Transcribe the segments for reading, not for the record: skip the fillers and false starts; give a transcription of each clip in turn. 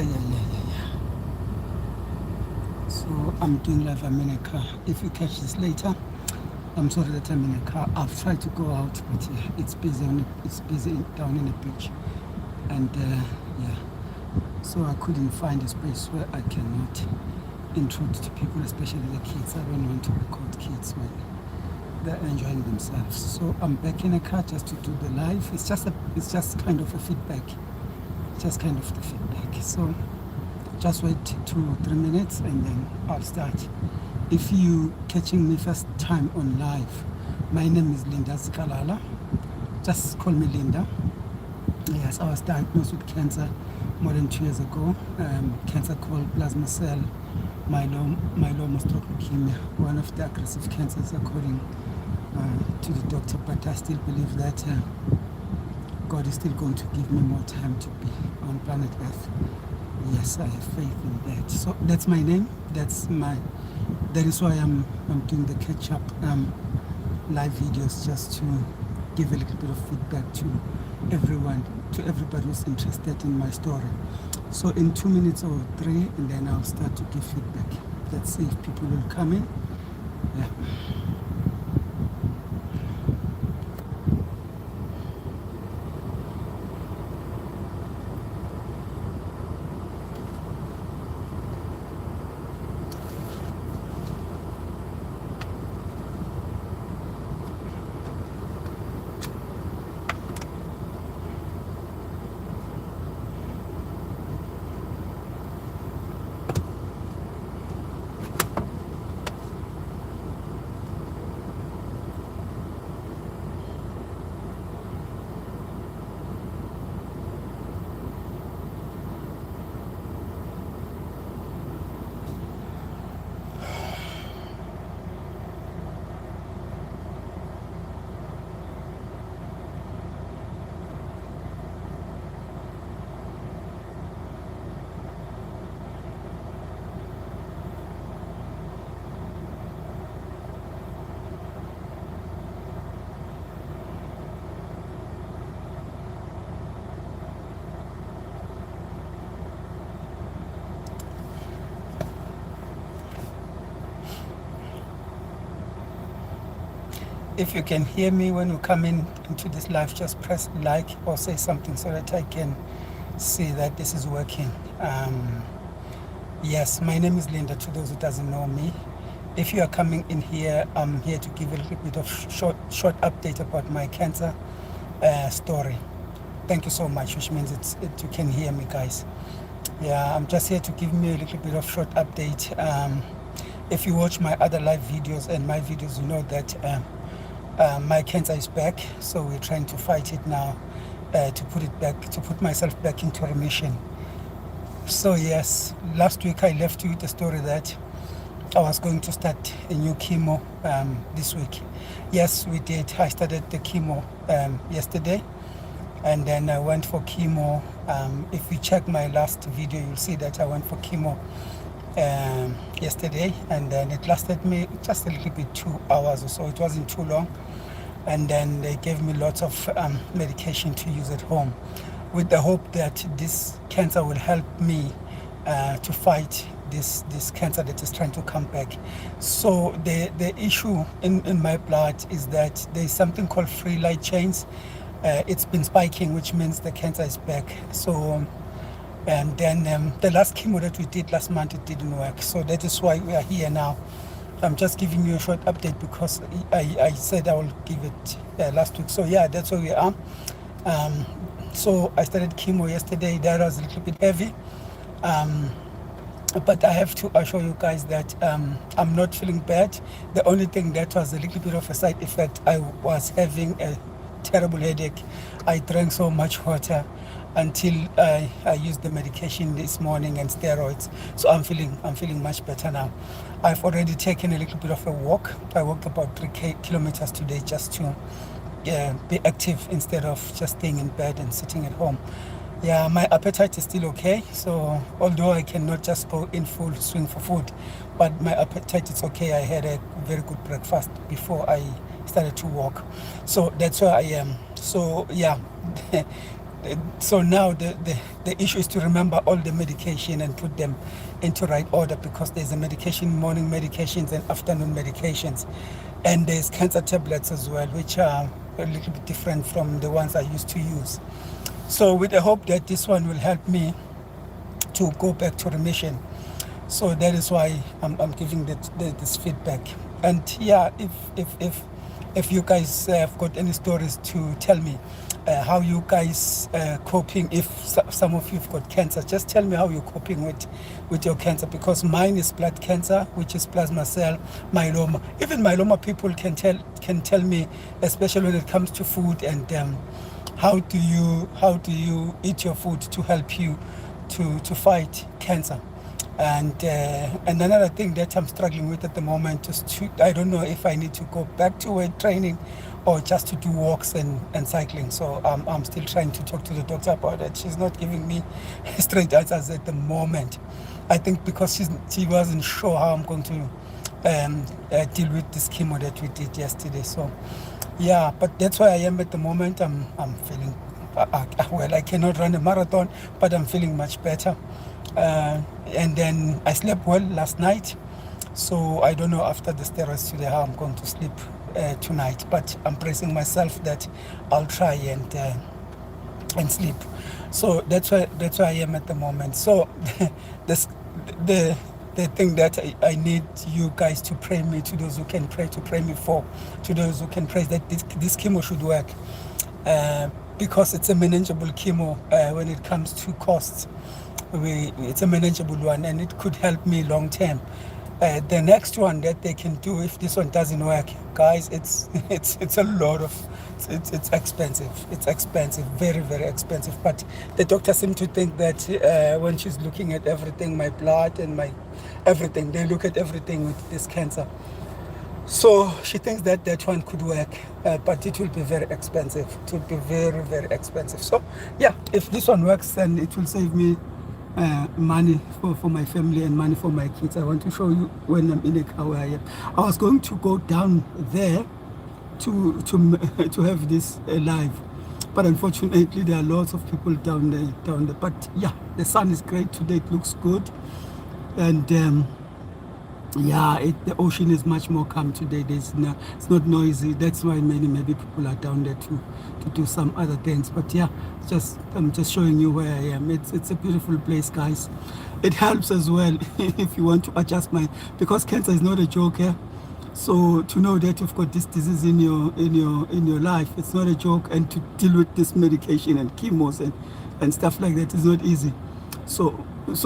Yeah. So I'm doing live. I'm in a car. If you catch this later, I'm sorry that I'm in a car. I've tried to go out, but it's busy. It's busy down in the beach, and yeah. So I couldn't find a space where I cannot intrude to people, especially the kids. I don't want to record kids when they're enjoying themselves. So I'm back in a car just to do the live. It's just kind of a feedback. Just kind of the feedback. So just wait 2-3 minutes and then I'll start. If you catching me first time on live, my name is Linda Zikalala. Just call me Linda. Yes, I was diagnosed with cancer more than 2 years ago. Cancer called plasma cell myeloma stroke leukemia, one of the aggressive cancers according to the doctor. But I still believe that God is still going to give me more time to be on planet Earth. Yes, I have faith in that. So that's my name. That is why I'm doing the catch-up live videos, just to give a little bit of feedback to everybody who's interested in my story. So in 2 minutes or 3, and then I'll start to give feedback. Let's see if people will come in. Yeah. If you can hear me when you come into this live, just press like or say something so that I can see that this is working. Yes, my name is Linda, to those who doesn't know me. If you are coming in here, I'm here to give a little bit of short update about my cancer story. Thank you so much, which means you can hear me, guys. Yeah, I'm just here to give me a little bit of short update. If you watch my other live videos and my videos, you know that my cancer is back, so we're trying to fight it now, to put myself back into remission. So yes, last week I left you with the story that I was going to start a new chemo this week. Yes, we did. I started the chemo yesterday, and then I went for chemo. If you check my last video, you'll see that I went for chemo yesterday, and then it lasted me just a little bit, 2 hours or so. It wasn't too long, and then they gave me lots of medication to use at home, with the hope that this cancer will help me to fight this cancer that is trying to come back. So the issue in my blood is that there's something called free light chains. It's been spiking, which means the cancer is back. So and then the last chemo that we did last month, it didn't work. So that is why we are here now. I'm just giving you a short update because I said I will give it last week. So yeah, that's where we are. So I started chemo yesterday. That was a little bit heavy. But I have to assure you guys that I'm not feeling bad. The only thing that was a little bit of a side effect, I was having a terrible headache. I drank so much water until I used the medication this morning and steroids. So I'm feeling much better now. I've already taken a little bit of a walk. I walked about 3 kilometers today just to be active instead of just staying in bed and sitting at home. Yeah, my appetite is still okay. So although I cannot just go in full swing for food, but my appetite is okay. I had a very good breakfast before I started to walk. So that's where I am. So yeah, so now the issue is to remember all the medication and put them into right order, because there's a medication, morning medications and afternoon medications, and there's cancer tablets as well, which are a little bit different from the ones I used to use. So with the hope that this one will help me to go back to remission. So that is why I'm giving this feedback. And yeah, if you guys have got any stories to tell me, how you guys coping, if some of you've got cancer, just tell me how you're coping with your cancer, because mine is blood cancer, which is plasma cell myeloma. Even myeloma people can tell me, especially when it comes to food, and how do you eat your food to help you to fight cancer. And another thing that I'm struggling with at the moment is I don't know if I need to go back to weight training or just to do walks and cycling. So I'm still trying to talk to the doctor about it. She's not giving me straight answers at the moment. I think because she wasn't sure how I'm going to deal with this chemo that we did yesterday. So yeah, but that's where I am at the moment. I'm feeling well. I cannot run a marathon, but I'm feeling much better. And then I slept well last night, so I don't know after the steroids today how I'm going to sleep tonight, but I'm bracing myself that I'll try and sleep. So that's where I am at the moment. So the thing that I need you guys to pray me, to those who can pray, to pray me for, to those who can pray that this chemo should work, because it's a manageable chemo when it comes to costs. It's a manageable one, and it could help me long term. The next one that they can do, if this one doesn't work, guys, it's a lot of, it's expensive. It's expensive, very, very expensive. But the doctor seemed to think that when she's looking at everything, my blood and my everything, they look at everything with this cancer. So she thinks that one could work, but it will be very expensive. It will be very, very expensive. So yeah, if this one works, then it will save me money for my family and money for my kids. I want to show you when I'm in a car where I am. I was going to go down there to have this live, but unfortunately there are lots of people down there. But yeah, the sun is great today. It looks good, and yeah, the ocean is much more calm today. It's not noisy. That's why maybe people are down there to do some other things. But yeah, I'm just showing you where I am. It's a beautiful place, guys. It helps as well if you want to adjust because cancer is not a joke here. So to know that you've got this disease in your life, it's not a joke, and to deal with this medication and chemos and stuff like that is not easy. So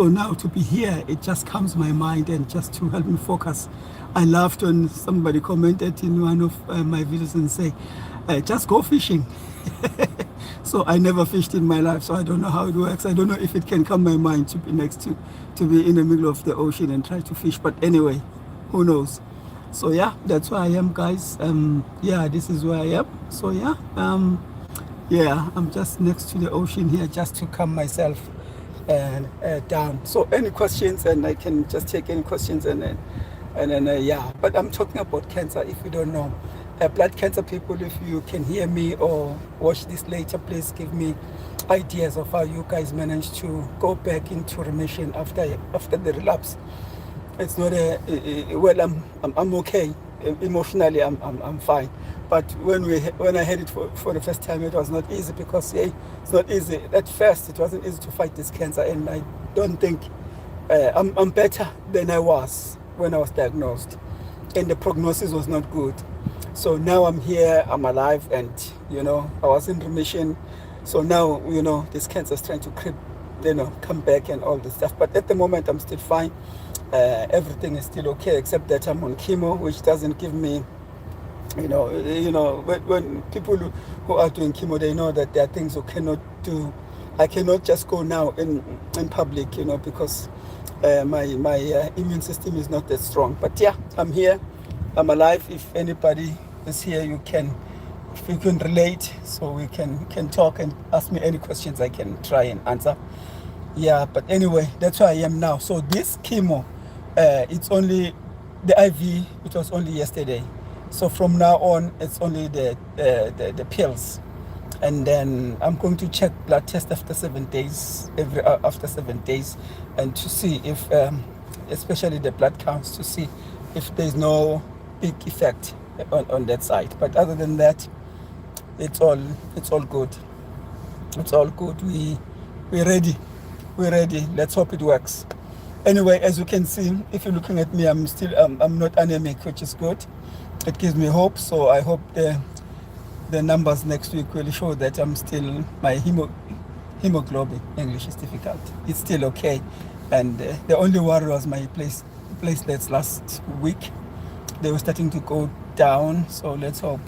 now to be here, it just comes to my mind and just to help me focus. I laughed when somebody commented in one of my videos and say, just go fishing. So I never fished in my life, so I don't know how it works. I don't know if it can come my mind to be be in the middle of the ocean and try to fish. But anyway, who knows? So yeah, that's where I am, guys. Yeah, this is where I am. So yeah, yeah, I'm just next to the ocean here, just to calm myself down. So any questions, and I can just take any questions, and then yeah. But I'm talking about cancer. If you don't know, blood cancer people, if you can hear me or watch this later, please give me ideas of how you guys managed to go back into remission after the relapse. It's not well. I'm okay. Emotionally, I'm fine. But when I had it for the first time, it was not easy, because it's not easy. At first, it wasn't easy to fight this cancer, and I don't think I'm better than I was when I was diagnosed, and the prognosis was not good. So now I'm here, I'm alive, and I was in remission. So now this cancer is trying to creep, come back and all this stuff. But at the moment, I'm still fine. Everything is still okay, except that I'm on chemo, which doesn't give me, when people who are doing chemo, they know that there are things you cannot do. I cannot just go now in public, because my immune system is not that strong. But yeah, I'm here, I'm alive. If anybody is here, if you can relate, so we can talk and ask me any questions, I can try and answer. Yeah, but anyway, that's where I am now. So this chemo, it's only the IV. It was only yesterday. So from now on, it's only the pills. and then I'm going to check blood test after 7 days, after 7 days, and to see if, especially the blood counts, to see if there's no big effect on that side. But other than that, it's all good. It's all good. We're ready. We're ready. Let's hope it works. Anyway, as you can see, if you're looking at me, I'm still I'm not anemic, which is good. It gives me hope. So I hope the numbers next week will show that I'm still, my hemoglobin, English is difficult, it's still okay. And the only worry was my platelets last week. They were starting to go down, so let's hope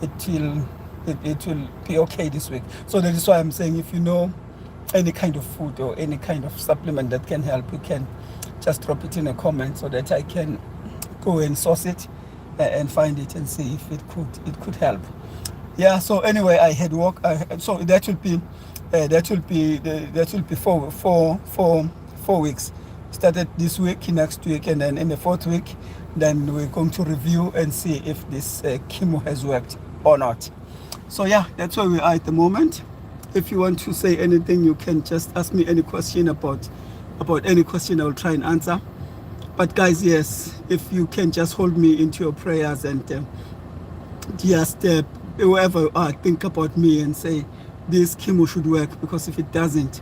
it will be okay this week. So that is why I'm saying, if you know any kind of food or any kind of supplement that can help, you can just drop it in a comment so that I can go and source it and find it and see if it could help. Yeah, so anyway, I had work, so that will be 4 weeks. Started this week, next week, and then in the 4th week, then we're going to review and see if this chemo has worked or not. So yeah, that's where we are at the moment. If you want to say anything, you can just ask me any question about any question. I will try and answer. But guys, yes, if you can just hold me into your prayers and just whoever think about me and say this chemo should work, because if it doesn't,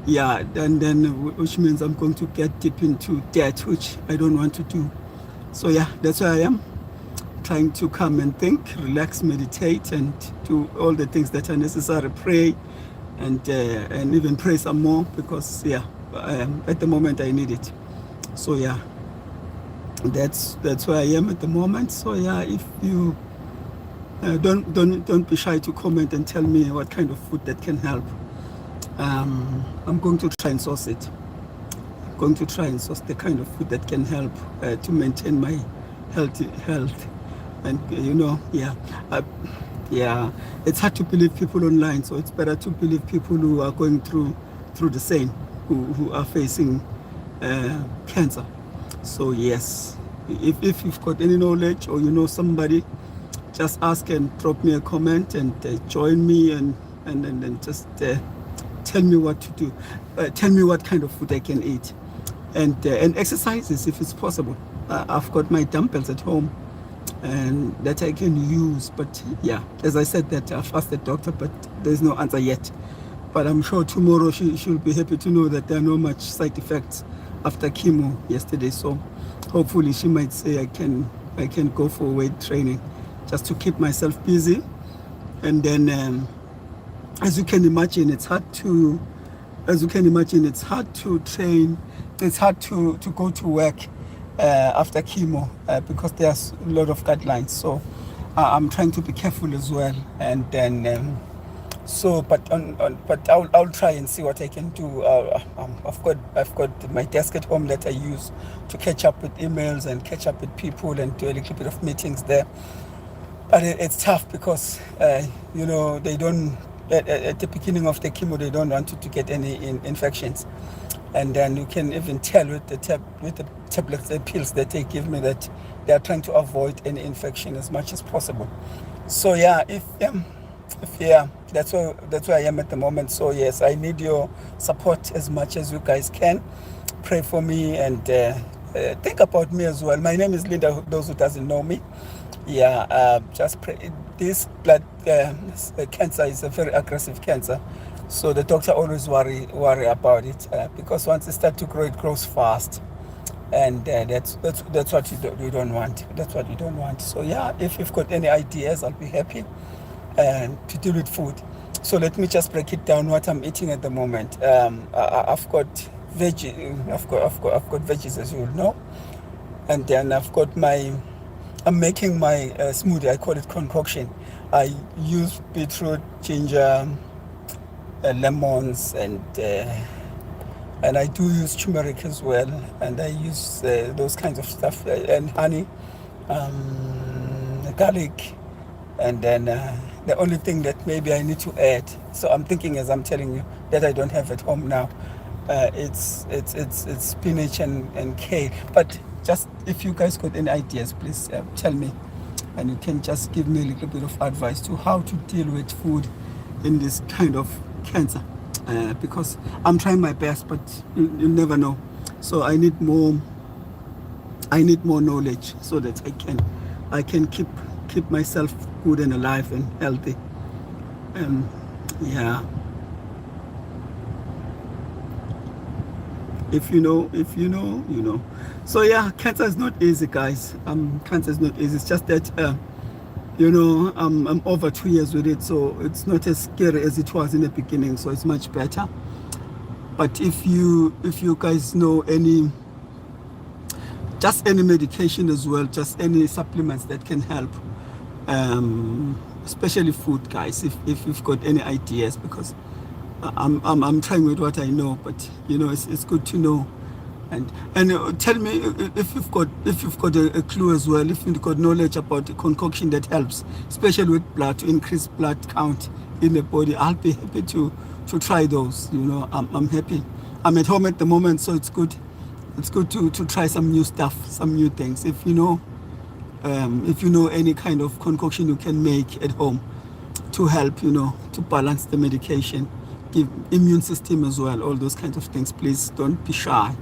yeah, then which means I'm going to get deep into debt, which I don't want to do. So yeah, that's where I am, trying to come and think, relax, meditate, and do all the things that are necessary. Pray and even pray some more, because yeah, at the moment I need it. So yeah, that's where I am at the moment. So yeah, if you don't be shy to comment and tell me what kind of food that can help. I'm going to try and source it. I'm going to try and source the kind of food that can help to maintain my health. And you know, yeah, it's hard to believe people online, so it's better to believe people who are going through the same, who are facing cancer. So yes, if you've got any knowledge, or you know somebody, just ask and drop me a comment and join me and just tell me what to do. Tell me what kind of food I can eat, and exercises if it's possible. I've got my dumbbells at home and that I can use. But yeah, as I said, that I've asked the doctor, but there's no answer yet. But I'm sure tomorrow she'll be happy to know that there are no much side effects after chemo yesterday. So hopefully she might say I can go for weight training, just to keep myself busy. And then as you can imagine, it's hard to train. It's hard to go to work after chemo because there's a lot of guidelines. So I'm trying to be careful as well. And then but I'll try and see what I can do. I've got my desk at home that I use to catch up with emails and catch up with people and do a little bit of meetings there. But it's tough because you know, they don't, at the beginning of the chemo, they don't want you to get any infections. And then you can even tell with the tablets, the pills that they give me, that they are trying to avoid any infection as much as possible. So yeah, that's where I am at the moment. So yes, I need your support as much as you guys can. Pray for me and think about me as well. My name is Linda, those who doesn't know me. Yeah, just pray. This blood cancer is a very aggressive cancer, so the doctor always worry about it because once it starts to grow, it grows fast, and that's what you don't want. That's what you don't want. So yeah, if you've got any ideas, I'll be happy to deal with food. So let me just break it down what I'm eating at the moment. I've got veggies. I've got veggies, as you will know, and then I'm making my smoothie. I call it concoction. I use beetroot, ginger, lemons, and I do use turmeric as well. And I use those kinds of stuff, and honey, garlic, and then the only thing that maybe I need to add. So I'm thinking, as I'm telling you, that I don't have at home now. It's spinach and kale. But just if you guys got any ideas, please tell me, and you can just give me a little bit of advice to how to deal with food in this kind of cancer, because I'm trying my best, but you never know. So I need more knowledge so that I can keep myself good and alive and healthy. Yeah. If you know, you know. So yeah, cancer is not easy, guys. Cancer is not easy. It's just that you know, I'm over 2 years with it, so it's not as scary as it was in the beginning. So it's much better. But if you guys know any medication as well, just any supplements that can help, especially food, guys, if you've got any ideas, because I'm trying with what I know, but you know, it's good to know. And tell me if you've got a clue as well, if you've got knowledge about the concoction that helps, especially with blood, to increase blood count in the body. I'll be happy to try those. You know, I'm happy. I'm at home at the moment, so it's good to try some new stuff, some new things. If you know any kind of concoction you can make at home to help, you know, to balance the medication, give immune system as well, all those kinds of things, please don't be shy.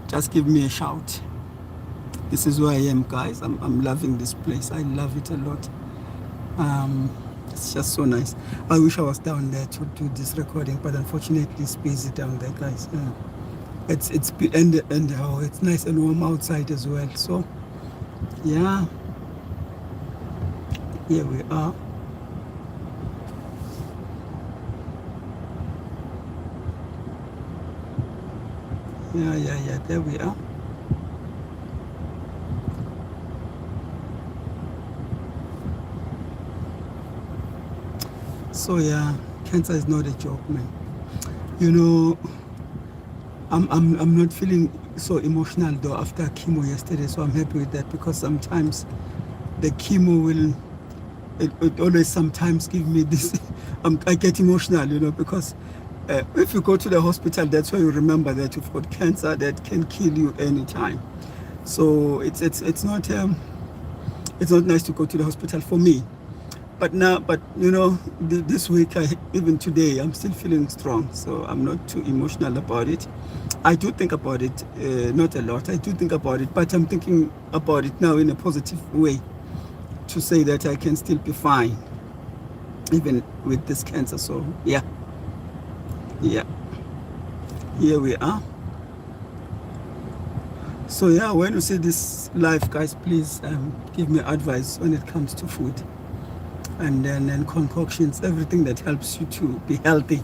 Just give me a shout. This is where I am, guys. I'm loving this place. I love it a lot. It's just so nice. I wish I was down there to do this recording, but unfortunately it's busy down there, guys. It's nice and warm outside as well. So yeah, here we are. Yeah, there we are. So yeah, cancer is not a joke, man. You know, I'm not feeling so emotional though after chemo yesterday, so I'm happy with that, because sometimes the chemo it always sometimes give me this I get emotional, you know, because if you go to the hospital, that's where you remember that you've got cancer that can kill you anytime. So it's not nice to go to the hospital for me. But you know, this week, even today, I'm still feeling strong. So I'm not too emotional about it. I do think about it, not a lot. I do think about it, but I'm thinking about it now in a positive way, to say that I can still be fine, even with this cancer. So yeah. Here we are. So yeah, when you see this live, guys, please give me advice when it comes to food, and then concoctions, everything that helps you to be healthy.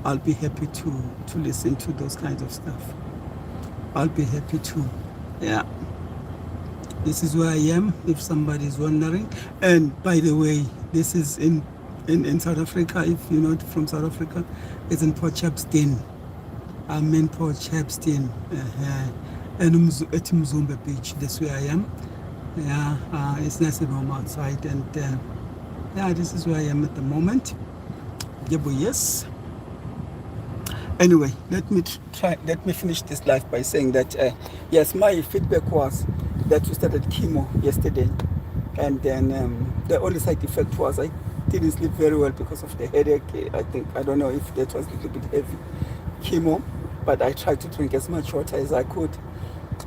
I'll be happy to listen to those kinds of stuff. I'll be happy to. Yeah, this is where I am, if somebody's wondering. And by the way, this is in South Africa. If you're not from South Africa, it's in Port Shepstone. I'm in Port Shepstone, and at Mzumbe Beach. That's where I am. Yeah, it's nice and warm outside, and yeah, this is where I am at the moment. Yes. Anyway, let me finish this live by saying that yes, my feedback was that we started chemo yesterday, and then the only side effect was I didn't sleep very well because of the headache. I don't know if that was a little bit heavy chemo, but I tried to drink as much water as I could,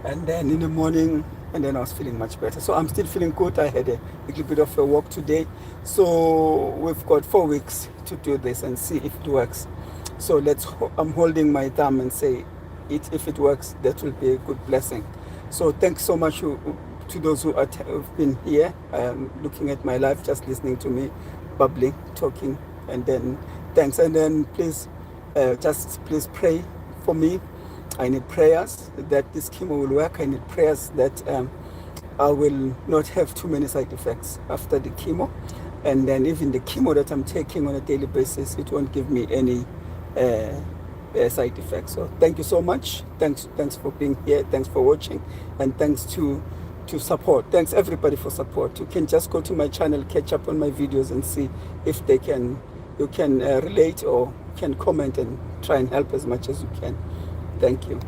and then in the morning, and then I was feeling much better. So I'm still feeling good. I had a little bit of a walk today, so we've got 4 weeks to do this and see if it works. So I'm holding my thumb and say if it works, that will be a good blessing. So thanks so much to those who have been here, looking at my life, just listening to me bubbling, talking, and then thanks. And then please pray for me. I need prayers that this chemo will work. I need prayers that I will not have too many side effects after the chemo, and then even the chemo that I'm taking on a daily basis, it won't give me any side effects. So thank you so much. Thanks for being here. Thanks for watching, and thanks to support. Thanks everybody for support. You can just go to my channel, catch up on my videos, and see if you can relate or can comment and try and help as much as you can. Thank you.